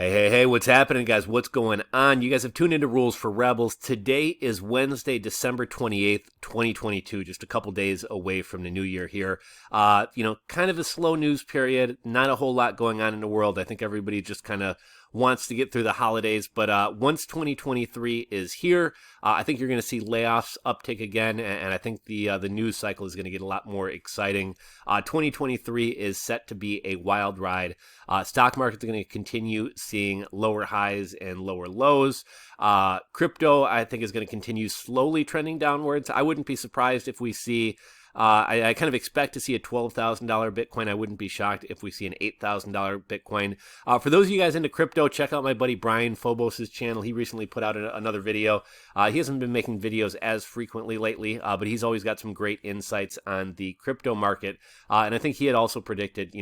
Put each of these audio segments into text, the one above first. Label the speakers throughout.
Speaker 1: Hey, what's happening, guys? What's going on? You guys have tuned into Rules for Rebels. Today is Wednesday, December 28th, 2022, just a couple days away from the new year here. Kind of a slow news period, not a whole lot going on in the world. I think everybody just kind of wants to get through the holidays, but once 2023 is here, I think you're going to see layoffs uptick again, and I think the news cycle is going to get a lot more exciting. 2023 is set to be a wild ride. Stock markets are going to continue seeing lower highs and lower lows. Crypto, I think, is going to continue slowly trending downwards. I wouldn't be surprised if we see I kind of expect to see a $12,000 Bitcoin. I wouldn't be shocked if we see an $8,000 Bitcoin. For those of you guys into crypto, check out my buddy Brian Phobos' channel. He recently put out another video. He hasn't been making videos as frequently lately, but he's always got some great insights on the crypto market. And I think he had also predicted,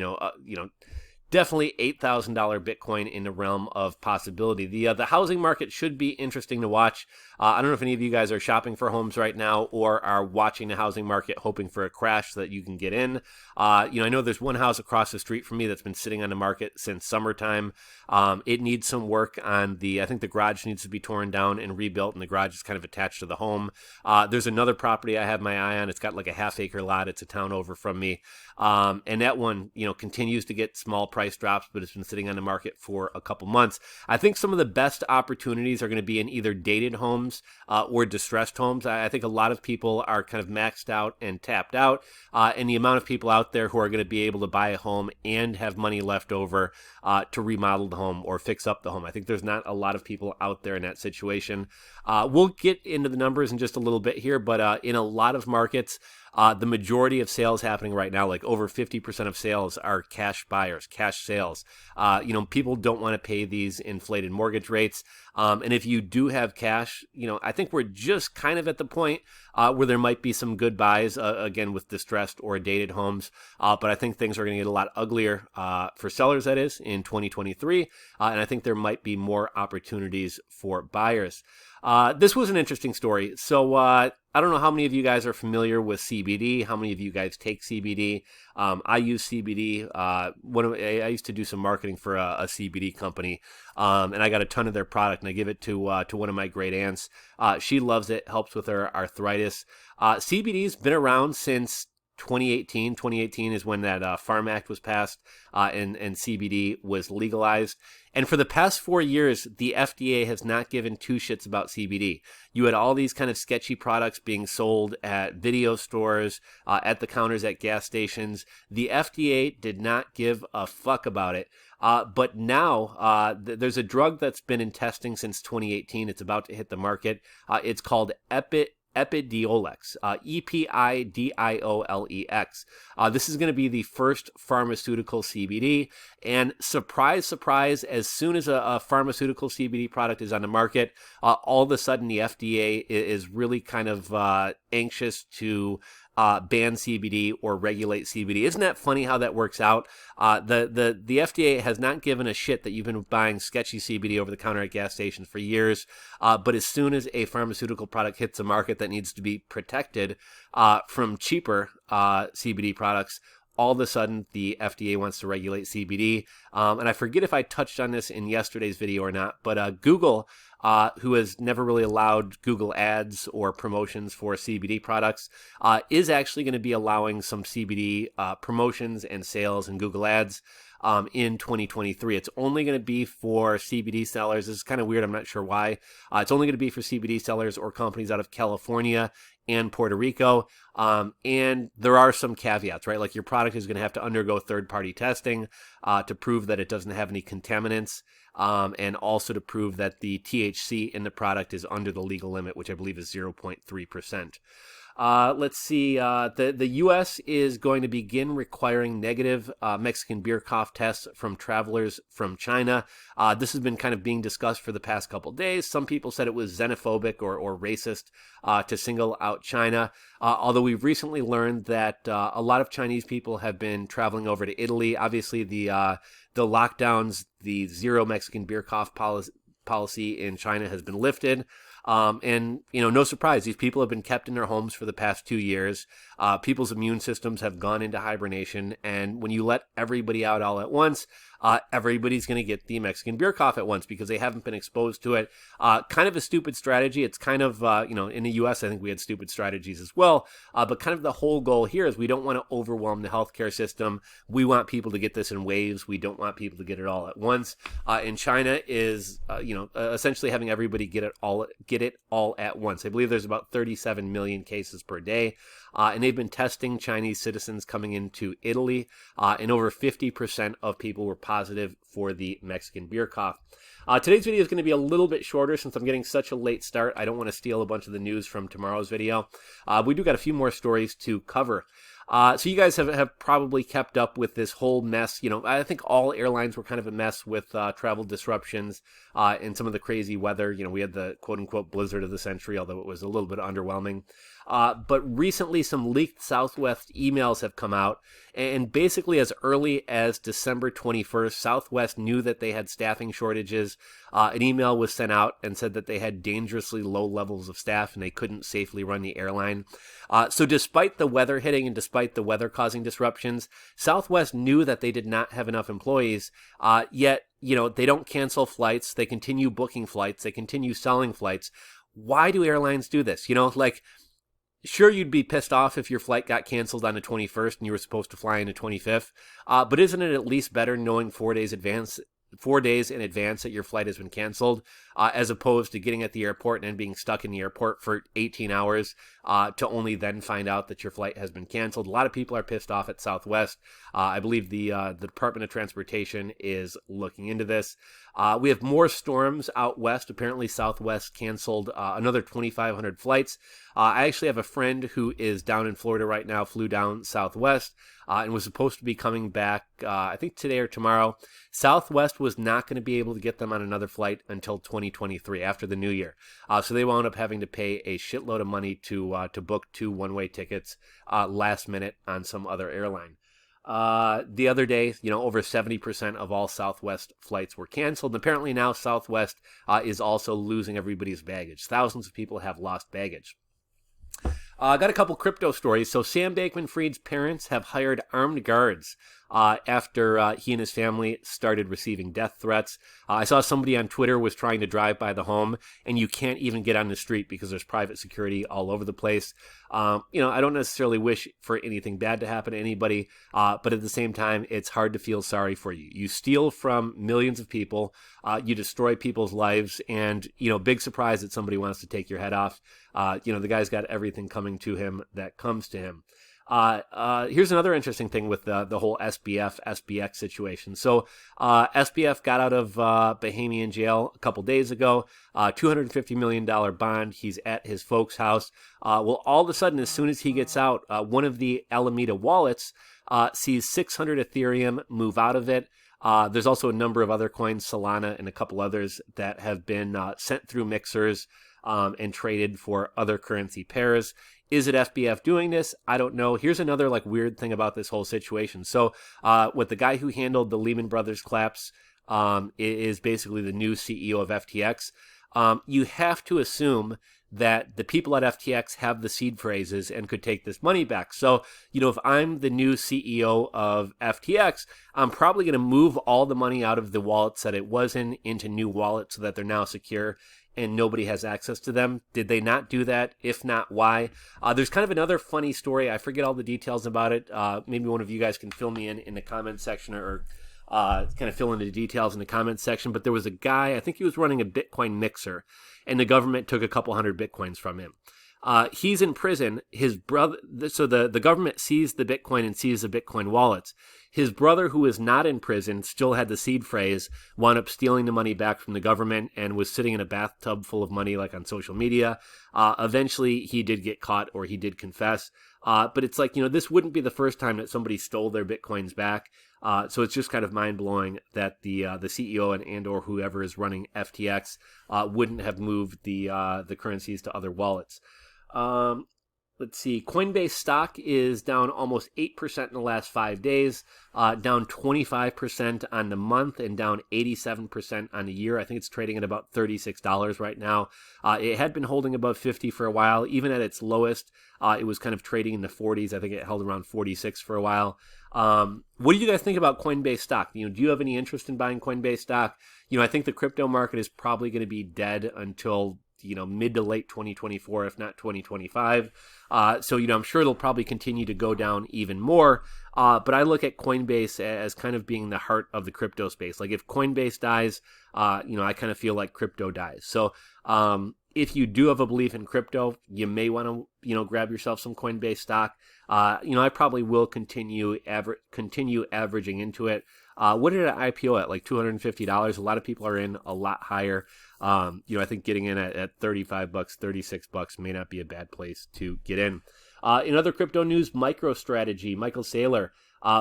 Speaker 1: definitely $8,000 Bitcoin in the realm of possibility. The housing market should be interesting to watch. I don't know if any of you guys are shopping for homes right now or are watching the housing market hoping for a crash so that you can get in. I know there's one house across the street from me that's been sitting on the market since summertime. It needs some work on I think the garage needs to be torn down and rebuilt, and the garage is kind of attached to the home. There's another property I have my eye on. It's got like a half-acre lot. It's a town over from me. And that one, continues to get small price drops, but it's been sitting on the market for a couple months. I think some of the best opportunities are going to be in either dated homes or distressed homes. I think a lot of people are kind of maxed out and tapped out, and the amount of people out there who are going to be able to buy a home and have money left over to remodel the home or fix up the home. I think there's not a lot of people out there in that situation. We'll get into the numbers in just a little bit here, but in a lot of markets, the majority of sales happening right now, like over 50% of sales, are cash buyers, cash sales. People don't want to pay these inflated mortgage rates. And if you do have cash, I think we're just kind of at the point where there might be some good buys, again, with distressed or dated homes. But I think things are going to get a lot uglier for sellers, that is, in 2023. And I think there might be more opportunities for buyers. This was an interesting story. So I don't know how many of you guys are familiar with CBD, how many of you guys take CBD. I use CBD. I used to do some marketing for a CBD company, and I got a ton of their product, and I give it to one of my great aunts. She loves it, helps with her arthritis. CBD's been around since 2018. 2018 is when that Farm Act was passed and CBD was legalized. And for the past 4 years, the FDA has not given two shits about CBD. You had all these kind of sketchy products being sold at video stores, at the counters at gas stations. The FDA did not give a fuck about it. But now there's a drug that's been in testing since 2018. It's about to hit the market. It's called Epidiolex, Epidiolex. This is going to be the first pharmaceutical CBD. And surprise, surprise, as soon as a pharmaceutical CBD product is on the market, all of a sudden the FDA is really kind of anxious to ban CBD or regulate CBD. Isn't that funny how that works out? The FDA has not given a shit that you've been buying sketchy CBD over the counter at gas stations for years. But as soon as a pharmaceutical product hits the market that needs to be protected from cheaper CBD products, all of a sudden the FDA wants to regulate CBD. And I forget if I touched on this in yesterday's video or not, but Google, who has never really allowed Google ads or promotions for CBD products, is actually going to be allowing some CBD promotions and sales in Google ads in 2023. It's only going to be for CBD sellers. This is kind of weird. I'm not sure why. It's only going to be for CBD sellers or companies out of California and Puerto Rico. And there are some caveats, right? Like your product is going to have to undergo third-party testing to prove that it doesn't have any contaminants, and also to prove that the THC in the product is under the legal limit, which I believe is 0.3%. Let's see. The U.S. is going to begin requiring negative Mexican beer cough tests from travelers from China. This has been kind of being discussed for the past couple days. Some people said it was xenophobic or racist to single out China. Although we've recently learned that a lot of Chinese people have been traveling over to Italy. Obviously, the lockdowns, the zero Mexican beer cough policy in China has been lifted. And, no surprise, these people have been kept in their homes for the past 2 years. People's immune systems have gone into hibernation. And when you let everybody out all at once, everybody's going to get the Mexican beer cough at once because they haven't been exposed to it. Kind of a stupid strategy. It's kind of, in the U.S., I think we had stupid strategies as well. But kind of the whole goal here is we don't want to overwhelm the healthcare system. We want people to get this in waves. We don't want people to get it all at once. And China is, essentially having everybody get it all at once. I believe there's about 37 million cases per day. And they've been testing Chinese citizens coming into Italy, and over 50% of people were positive for the Mexican beer cough. Today's video is going to be a little bit shorter since I'm getting such a late start. I don't want to steal a bunch of the news from tomorrow's video. We do got a few more stories to cover. So you guys have probably kept up with this whole mess. I think all airlines were kind of a mess with travel disruptions and some of the crazy weather. We had the quote-unquote blizzard of the century, although it was a little bit underwhelming. But recently, some leaked Southwest emails have come out, and basically as early as December 21st, Southwest knew that they had staffing shortages. An email was sent out and said that they had dangerously low levels of staff and they couldn't safely run the airline. So despite the weather hitting and despite the weather causing disruptions, Southwest knew that they did not have enough employees, yet they don't cancel flights. They continue booking flights. They continue selling flights. Why do airlines do this? Sure, you'd be pissed off if your flight got canceled on the 21st and you were supposed to fly on the 25th. But isn't it at least better knowing 4 days in advance that your flight has been canceled, as opposed to getting at the airport and then being stuck in the airport for 18 hours to only then find out that your flight has been canceled? A lot of people are pissed off at Southwest. I believe the Department of Transportation is looking into this. We have more storms out west. Apparently, Southwest canceled another 2,500 flights. I actually have a friend who is down in Florida right now, flew down Southwest, and was supposed to be coming back, I think today or tomorrow. Southwest was not going to be able to get them on another flight until 2023, after the new year. So they wound up having to pay a shitload of money to book 2 one-way tickets last minute on some other airline. The other day, over 70% of all Southwest flights were canceled. And apparently now Southwest is also losing everybody's baggage. Thousands of people have lost baggage. Got a couple crypto stories. So Sam Bankman-Fried's parents have hired armed guards after he and his family started receiving death threats. I saw somebody on Twitter was trying to drive by the home, and you can't even get on the street because there's private security all over the place. I don't necessarily wish for anything bad to happen to anybody, but at the same time, it's hard to feel sorry for you. You steal from millions of people, you destroy people's lives, and, big surprise that somebody wants to take your head off. The guy's got everything coming to him that comes to him. Here's another interesting thing with the whole SBF, SBX situation. So SBF got out of Bahamian jail a couple days ago, $250 million bond. He's at his folks' house. Well, all of a sudden, as soon as he gets out, one of the Alameda wallets sees 600 Ethereum move out of it. There's also a number of other coins, Solana and a couple others, that have been sent through mixers and traded for other currency pairs. Is it SBF doing this? I don't know. Here's another weird thing about this whole situation. So with the guy who handled the Lehman Brothers collapse is basically the new CEO of FTX. You have to assume that the people at FTX have the seed phrases and could take this money back. So, if I'm the new CEO of FTX, I'm probably going to move all the money out of the wallets that it was in into new wallets so that they're now secure and nobody has access to them. Did they not do that? If not, why? There's kind of another funny story. I forget all the details about it. Maybe one of you guys can fill me in the comments section or kind of fill in the details in the comments section. But there was a guy, I think he was running a Bitcoin mixer, and the government took a couple hundred Bitcoins from him. He's in prison. His brother, so the government seized the Bitcoin and seized the Bitcoin wallets. His brother, who is not in prison, still had the seed phrase, wound up stealing the money back from the government and was sitting in a bathtub full of money, on social media. Eventually, he did get caught, or he did confess. But it's this wouldn't be the first time that somebody stole their Bitcoins back. So it's just kind of mind-blowing that the CEO and or whoever is running FTX wouldn't have moved the currencies to other wallets. Let's see. Coinbase stock is down almost 8% in the last 5 days, down 25% on the month, and down 87% on the year. I think it's trading at about $36 right now. It had been holding above 50 for a while. Even at its lowest, it was kind of trading in the 40s. I think it held around 46 for a while. What do you guys think about Coinbase stock? Do you have any interest in buying Coinbase stock? I think the crypto market is probably going to be dead until mid to late 2024, if not 2025. So I'm sure it'll probably continue to go down even more. But I look at Coinbase as kind of being the heart of the crypto space. Like if Coinbase dies, I kind of feel like crypto dies. So if you do have a belief in crypto, you may want to, grab yourself some Coinbase stock. I probably will continue averaging into it. What did it IPO at? Like $250. A lot of people are in a lot higher. I think getting in at $35, $36 may not be a bad place to get in. In other crypto news, MicroStrategy, Michael Saylor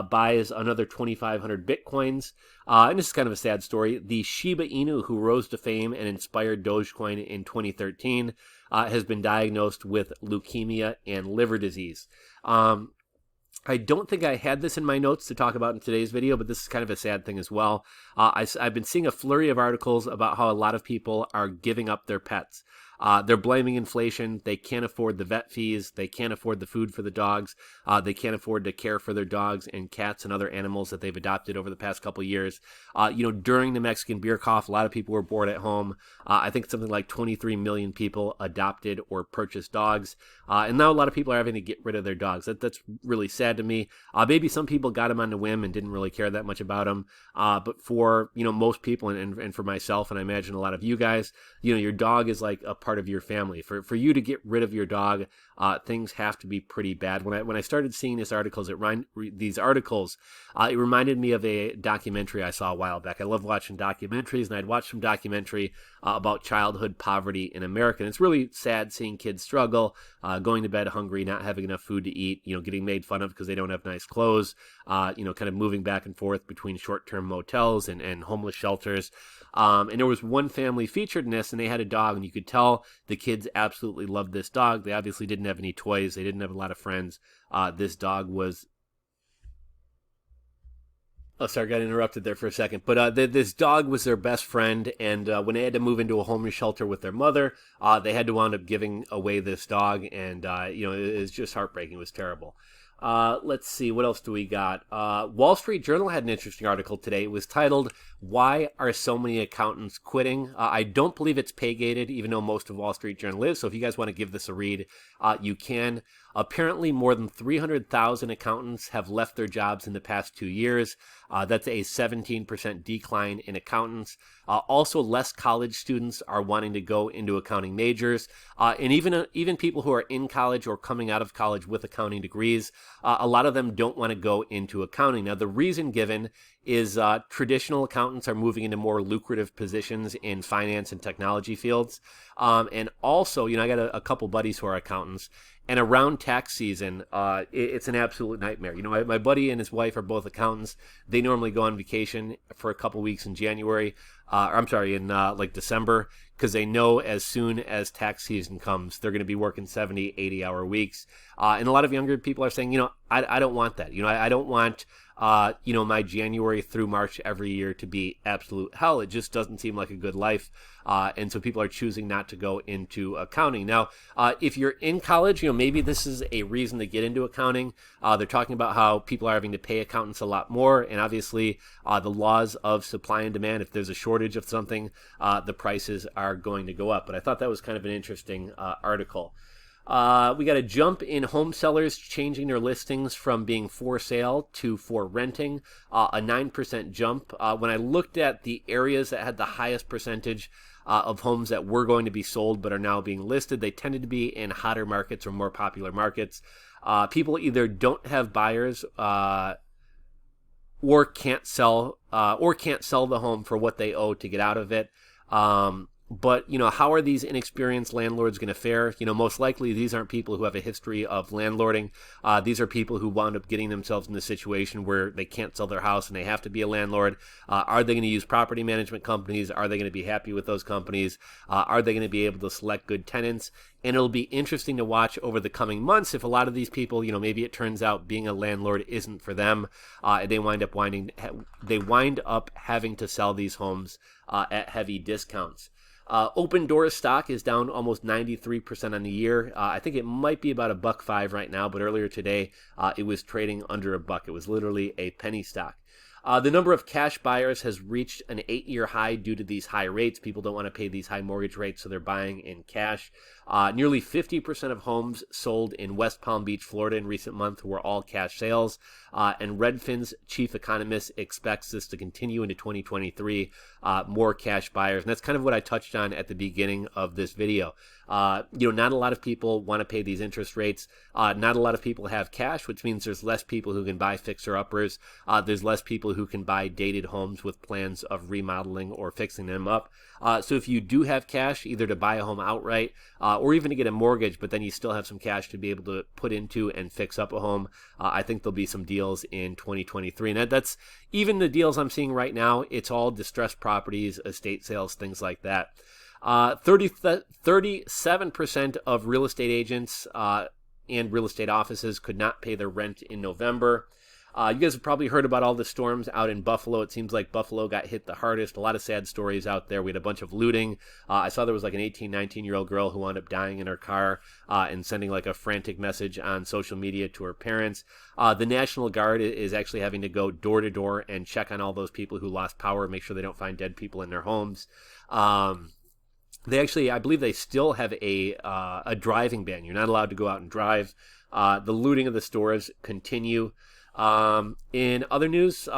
Speaker 1: buys another 2,500 Bitcoins. And this is kind of a sad story. The Shiba Inu who rose to fame and inspired Dogecoin in 2013 has been diagnosed with leukemia and liver disease. I don't think I had this in my notes to talk about in today's video, but this is kind of a sad thing as well. I've been seeing a flurry of articles about how a lot of people are giving up their pets. They're blaming inflation. They can't afford the vet fees. They can't afford the food for the dogs. They can't afford to care for their dogs and cats and other animals that they've adopted over the past couple of years. During the Mexican beer cough, a lot of people were bored at home. I think something like 23 million people adopted or purchased dogs. And now a lot of people are having to get rid of their dogs. That's really sad to me. Maybe some people got them on a whim and didn't really care that much about them. But for, most people and for myself, and I imagine a lot of you guys, your dog is like a part of your family. For you to get rid of your dog, things have to be pretty bad. When I started seeing these articles, it reminded me of a documentary I saw a while back. I love watching documentaries, and I'd watched some documentary about childhood poverty in America. And it's really sad seeing kids struggle, going to bed hungry, not having enough food to eat, getting made fun of because they don't have nice clothes, kind of moving back and forth between short-term motels and homeless shelters. And there was one family featured in this, and they had a dog, and you could tell the kids absolutely loved this dog. They obviously didn't have any toys. They didn't have a lot of friends. This dog was... Oh, sorry, got interrupted there for a second. But this dog was their best friend, and when they had to move into a homeless shelter with their mother, they had to wind up giving away this dog, and it was just heartbreaking. It was terrible. Let's see, what else do we got? Wall Street Journal had an interesting article today. It was titled, "Why Are So Many Accountants Quitting?" I don't believe it's pay-gated, even though most of Wall Street Journal is. So if you guys want to give this a read, you can. Apparently, more than 300,000 accountants have left their jobs in the past 2 years. That's a 17% decline in accountants. Also, less college students are wanting to go into accounting majors. And even people who are in college or coming out of college with accounting degrees, a lot of them don't want to go into accounting. Now, the reason given is traditional accountants are moving into more lucrative positions in finance and technology fields. And also, I got a couple buddies who are accountants. And around tax season, it's an absolute nightmare. My buddy and his wife are both accountants. They normally go on vacation for a couple weeks in January, in like December, because they know as soon as tax season comes, they're going to be working 70, 80-hour weeks. And a lot of younger people are saying, I don't want that. I don't want, my January through March every year to be absolute hell. It just doesn't seem like a good life. And so people are choosing not to go into accounting. Now, if you're in college, maybe this is a reason to get into accounting. They're talking about how people are having to pay accountants a lot more. And obviously, the laws of supply and demand, if there's a shortage of something, the prices are going to go up. But I thought that was kind of an interesting article. We got a jump in home sellers changing their listings from being for sale to for renting, a 9% jump. When I looked at the areas that had the highest percentage of homes that were going to be sold but are now being listed, they tended to be in hotter markets or more popular markets. People either don't have buyers or can't sell the home for what they owe to get out of it. But, how are these inexperienced landlords going to fare? Most likely these aren't people who have a history of landlording. These are people who wound up getting themselves in the situation where they can't sell their house and they have to be a landlord. Are they going to use property management companies? Are they going to be happy with those companies? Are they going to be able to select good tenants? And it'll be interesting to watch over the coming months if a lot of these people, maybe it turns out being a landlord isn't for them. They wind up having to sell these homes at heavy discounts. Open door stock is down almost 93% on the year. I think it might be about $1.05 right now, but earlier today it was trading under $1. It was literally a penny stock. The number of cash buyers has reached an 8-year high due to these high rates. People don't want to pay these high mortgage rates, so they're buying in cash. Nearly 50% of homes sold in West Palm Beach, Florida in recent months were all cash sales. And Redfin's chief economist expects this to continue into 2023, more cash buyers. And that's kind of what I touched on at the beginning of this video. Not a lot of people want to pay these interest rates. Not a lot of people have cash, which means there's less people who can buy fixer-uppers. There's less people who can buy dated homes with plans of remodeling or fixing them up. So if you do have cash, either to buy a home outright or even to get a mortgage, but then you still have some cash to be able to put into and fix up a home, I think there'll be some deals in 2023. And that's even the deals I'm seeing right now. It's all distressed properties, estate sales, things like that. 37% of real estate agents and real estate offices could not pay their rent in November. You guys have probably heard about all the storms out in Buffalo. It seems like Buffalo got hit the hardest. A lot of sad stories out there. We had a bunch of looting. I saw there was like an 18, 19-year-old girl who wound up dying in her car and sending like a frantic message on social media to her parents. The National Guard is actually having to go door to door and check on all those people who lost power, make sure they don't find dead people in their homes. They actually, I believe they still have a driving ban. You're not allowed to go out and drive. The looting of the stores continue. In other news,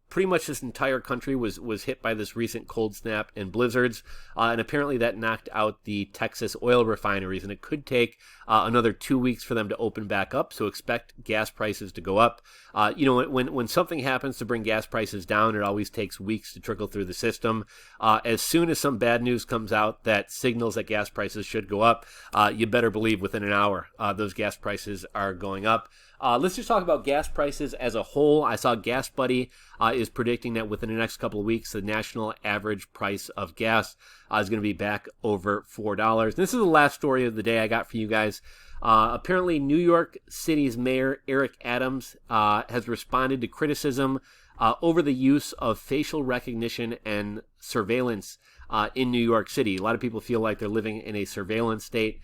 Speaker 1: pretty much this entire country was hit by this recent cold snap and blizzards, and apparently that knocked out the Texas oil refineries, and it could take another 2 weeks for them to open back up, so expect gas prices to go up. When something happens to bring gas prices down, it always takes weeks to trickle through the system. As soon as some bad news comes out that signals that gas prices should go up, you better believe within an hour those gas prices are going up. Let's just talk about gas prices as a whole. I saw Gas Buddy is predicting that within the next couple of weeks, the national average price of gas is going to be back over $4. And this is the last story of the day I got for you guys. Apparently, New York City's Mayor Eric Adams has responded to criticism over the use of facial recognition and surveillance in New York City. A lot of people feel like they're living in a surveillance state.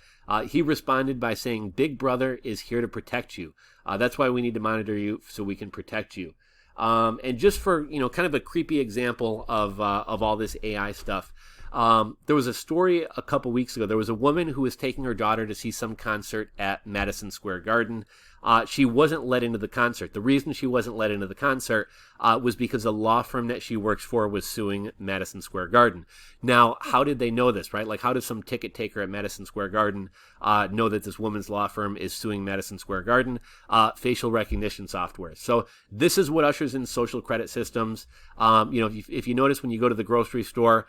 Speaker 1: He responded by saying, "Big Brother is here to protect you. That's why we need to monitor you so we can protect you." And just for, kind of a creepy example of all this AI stuff, there was a story a couple weeks ago. There was a woman who was taking her daughter to see some concert at Madison Square Garden. She wasn't let into the concert. The reason she wasn't let into the concert was because the law firm that she works for was suing Madison Square Garden. Now, how did they know this, right? Like, how does some ticket taker at Madison Square Garden know that this woman's law firm is suing Madison Square Garden? Facial recognition software. So this is what ushers in social credit systems. If you notice when you go to the grocery store,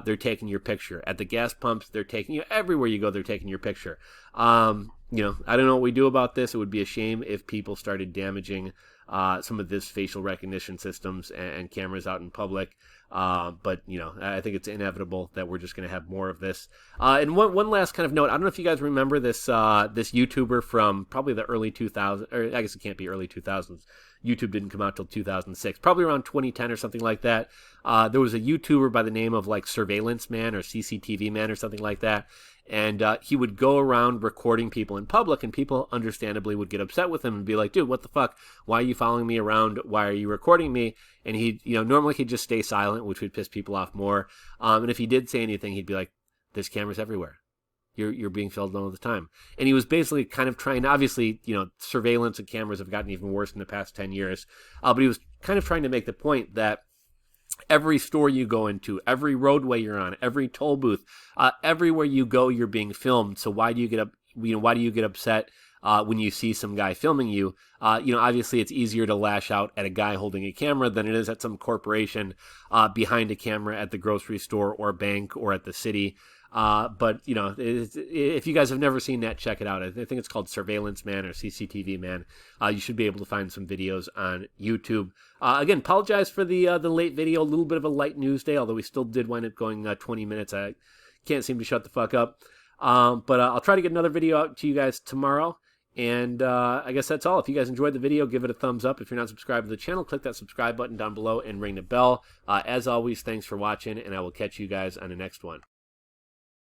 Speaker 1: they're taking your picture. At the gas pumps, they're taking you. Everywhere you go, they're taking your picture. I don't know what we do about this. It would be a shame if people started damaging some of this facial recognition systems and cameras out in public. But I think it's inevitable that we're just going to have more of this. And one last kind of note. I don't know if you guys remember this YouTuber from probably the early 2000s, or I guess it can't be early 2000s. YouTube didn't come out till 2006, probably around 2010 or something like that. There was a YouTuber by the name of like Surveillance Man or CCTV Man or something like that. And he would go around recording people in public, and people understandably would get upset with him and be like, "Dude, what the fuck? Why are you following me around? Why are you recording me?" And he, normally he'd just stay silent, which would piss people off more. And if he did say anything, he'd be like, "There's cameras everywhere. You're being filmed all the time." And he was basically kind of trying, obviously, surveillance and cameras have gotten even worse in the past 10 years. But he was kind of trying to make the point that every store you go into, every roadway you're on, every toll booth, everywhere you go, you're being filmed. So why do you get upset when you see some guy filming you. Obviously it's easier to lash out at a guy holding a camera than it is at some corporation behind a camera at the grocery store or bank or at the city. But if you guys have never seen that, check it out. I think it's called Surveillance Man or CCTV Man. You should be able to find some videos on YouTube. Again, apologize for the late video. A little bit of a light news day, although we still did wind up going 20 minutes. I can't seem to shut the fuck up. But I'll try to get another video out to you guys tomorrow. And I guess that's all. If you guys enjoyed the video, give it a thumbs up. If you're not subscribed to the channel, click that subscribe button down below and ring the bell. As always, thanks for watching, and I will catch you guys on the next one.